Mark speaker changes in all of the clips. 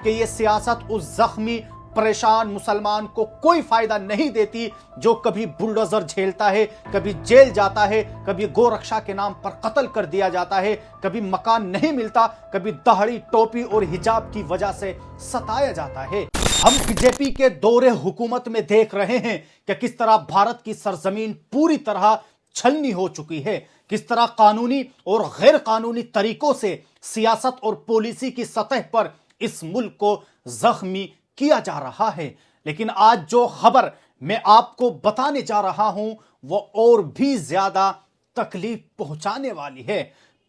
Speaker 1: کہ یہ سیاست اس زخمی پریشان مسلمان کو کوئی فائدہ نہیں دیتی جو کبھی بلڈوزر جھیلتا ہے، کبھی جیل جاتا ہے، کبھی گورکشا کے نام پر قتل کر دیا جاتا ہے، کبھی مکان نہیں ملتا، کبھی دہڑی ٹوپی اور حجاب کی وجہ سے ستایا جاتا ہے۔ ہم بی جے پی کے دور حکومت میں دیکھ رہے ہیں کہ کس طرح بھارت کی سرزمین پوری طرح چھلنی ہو چکی ہے، کس طرح قانونی اور غیر قانونی طریقوں سے سیاست اور پالیسی کی سطح پر اس ملک کو زخمی کیا جا رہا ہے۔ لیکن آج جو خبر میں آپ کو بتانے جا رہا ہوں وہ اور بھی زیادہ تکلیف پہنچانے والی ہے۔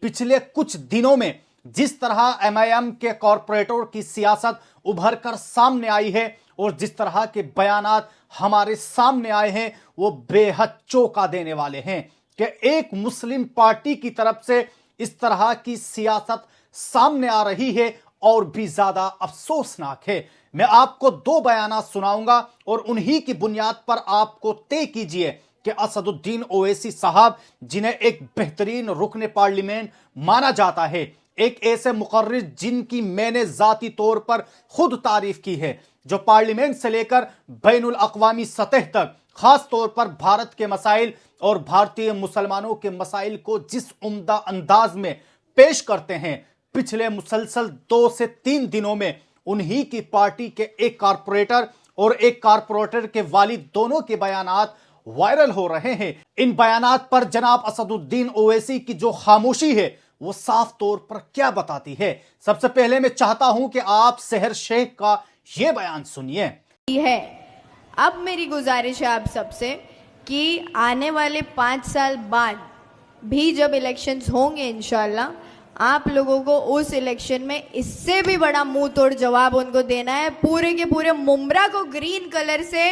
Speaker 1: پچھلے کچھ دنوں میں جس طرح ایم آئی ایم کے کارپوریٹر کی سیاست ابھر کر سامنے آئی ہے اور جس طرح کے بیانات ہمارے سامنے آئے ہیں وہ بے حد چونکا دینے والے ہیں کہ ایک مسلم پارٹی کی طرف سے اس طرح کی سیاست سامنے آ رہی ہے اور بھی زیادہ افسوسناک ہے۔ میں آپ کو دو بیانات سناؤں گا اور انہی کی بنیاد پر آپ کو طے کیجئے کہ اسد الدین اویسی صاحب، جنہیں ایک بہترین رکن پارلیمنٹ مانا جاتا ہے، ایک ایسے مقرر جن کی میں نے ذاتی طور پر خود تعریف کی ہے، جو پارلیمنٹ سے لے کر بین الاقوامی سطح تک خاص طور پر بھارت کے مسائل اور بھارتی مسلمانوں کے مسائل کو جس عمدہ انداز میں پیش کرتے ہیں، پچھلے مسلسل 2 سے 3 دنوں میں انہی کی پارٹی کے ایک کارپوریٹر اور ایک کارپوریٹر کے والد دونوں کے بیانات وائرل ہو رہے ہیں۔ ان بیانات پر جناب اسد الدین اویسی کی جو خاموشی ہے وہ صاف طور پر کیا بتاتی ہے؟ سب سے پہلے میں چاہتا ہوں کہ آپ سحر شیخ کا یہ بیان سنیے۔
Speaker 2: اب میری گزارش ہے آپ سب سے کہ آنے والے 5 سال بعد بھی جب الیکشنز ہوں گے انشاءاللہ، آپ لوگوں کو اس الیکشن میں اس سے بھی بڑا منہ توڑ جواب ان کو دینا ہے۔ پورے کے پورے ممبرا کو گرین کلر سے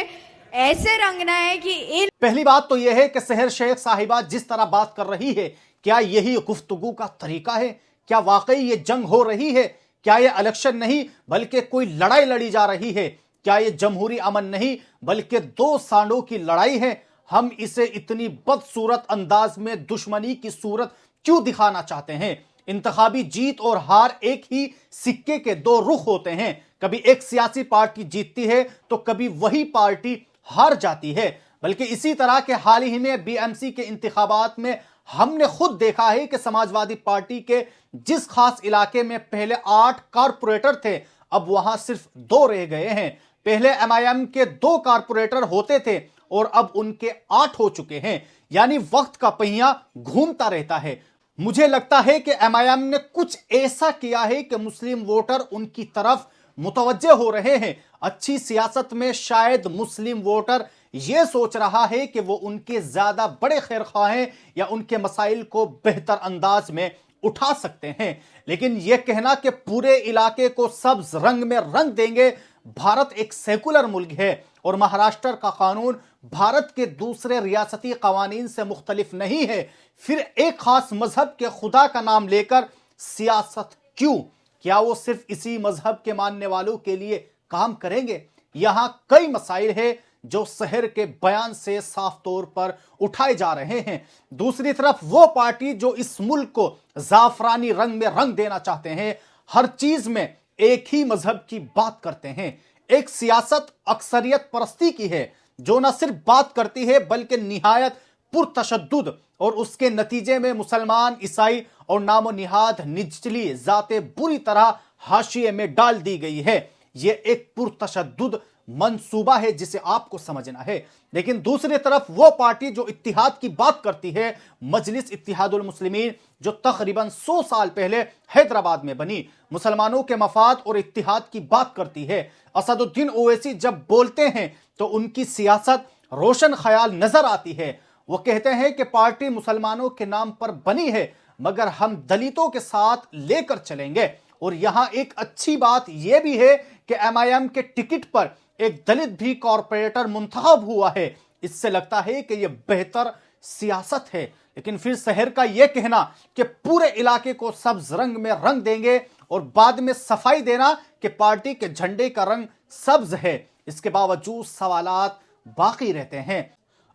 Speaker 2: ایسے رنگنا ہے کہ
Speaker 1: پہلی بات تو یہ ہے کہ سحر شیخ صاحبہ جس طرح بات کر رہی ہے، کیا یہی گفتگو کا طریقہ ہے؟ کیا واقعی یہ جنگ ہو رہی ہے؟ کیا یہ الیکشن نہیں بلکہ کوئی لڑائی لڑی جا رہی ہے؟ کیا یہ جمہوری امن نہیں بلکہ 2 سانڈوں کی لڑائی ہے؟ ہم اسے اتنی بدصورت انداز میں دشمنی کی صورت کیوں دکھانا چاہتے ہیں؟ انتخابی جیت اور ہار ایک ہی سکے کے 2 رخ ہوتے ہیں۔ کبھی ایک سیاسی پارٹی جیتتی ہے تو کبھی وہی پارٹی ہار جاتی ہے۔ بلکہ اسی طرح کے حال ہی میں بی ایم سی کے انتخابات میں ہم نے خود دیکھا ہے کہ سماجوادی پارٹی کے جس خاص علاقے میں پہلے 8 کارپوریٹر تھے اب وہاں صرف 2 رہ گئے ہیں۔ پہلے ایم آئی ایم کے 2 کارپوریٹر ہوتے تھے اور اب ان کے 8 ہو چکے ہیں، یعنی وقت کا پہیہ گھومتا رہتا ہے۔ مجھے لگتا ہے کہ ایم آئی ایم نے کچھ ایسا کیا ہے کہ مسلم ووٹر ان کی طرف متوجہ ہو رہے ہیں۔ اچھی سیاست میں شاید مسلم ووٹر یہ سوچ رہا ہے کہ وہ ان کے زیادہ بڑے خیر خواہ ہیں یا ان کے مسائل کو بہتر انداز میں اٹھا سکتے ہیں، لیکن یہ کہنا کہ پورے علاقے کو سبز رنگ میں رنگ دیں گے۔ بھارت ایک سیکولر ملک ہے اور مہاراشٹر کا قانون بھارت کے دوسرے ریاستی قوانین سے مختلف نہیں ہے، پھر ایک خاص مذہب کے خدا کا نام لے کر سیاست کیوں؟ کیا وہ صرف اسی مذہب کے ماننے والوں کے لیے کام کریں گے؟ یہاں کئی مسائل ہیں جو سحر کے بیان سے صاف طور پر اٹھائے جا رہے ہیں۔ دوسری طرف وہ پارٹی جو اس ملک کو زعفرانی رنگ میں رنگ دینا چاہتے ہیں، ہر چیز میں ایک ہی مذہب کی بات کرتے ہیں۔ ایک سیاست اکثریت پرستی کی ہے جو نہ صرف بات کرتی ہے بلکہ نہایت پرتشدد، اور اس کے نتیجے میں مسلمان، عیسائی اور نام و نہاد نچلی ذاتیں بری طرح حاشیے میں ڈال دی گئی ہے۔ یہ ایک پرتشدد منصوبہ ہے جسے آپ کو سمجھنا ہے۔ لیکن دوسری طرف وہ پارٹی جو اتحاد کی بات کرتی ہے، مجلس اتحاد المسلمین، جو تقریباً 100 سال پہلے حیدرآباد میں بنی، مسلمانوں کے مفاد اور اتحاد کی بات کرتی ہے۔ اسد الدین اویسی جب بولتے ہیں تو ان کی سیاست روشن خیال نظر آتی ہے۔ وہ کہتے ہیں کہ پارٹی مسلمانوں کے نام پر بنی ہے مگر ہم دلتوں کے ساتھ لے کر چلیں گے۔ اور یہاں ایک اچھی بات یہ بھی ہے کہ ایم آئی ایم کے ٹکٹ پر ایک دلت بھی کارپوریٹر منتخب ہوا ہے۔ اس سے لگتا ہے کہ یہ بہتر سیاست ہے۔ لیکن پھر سحر کا یہ کہنا کہ پورے علاقے کو سبز رنگ میں رنگ دیں گے اور بعد میں صفائی دینا کہ پارٹی کے جھنڈے کا رنگ سبز ہے، اس کے باوجود سوالات باقی رہتے ہیں۔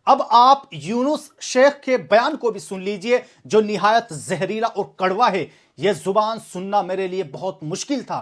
Speaker 1: اب آپ یونس شیخ کے بیان کو بھی سن لیجئے جو نہایت زہریلا اور کڑوا ہے۔ یہ زبان سننا میرے لیے بہت مشکل تھا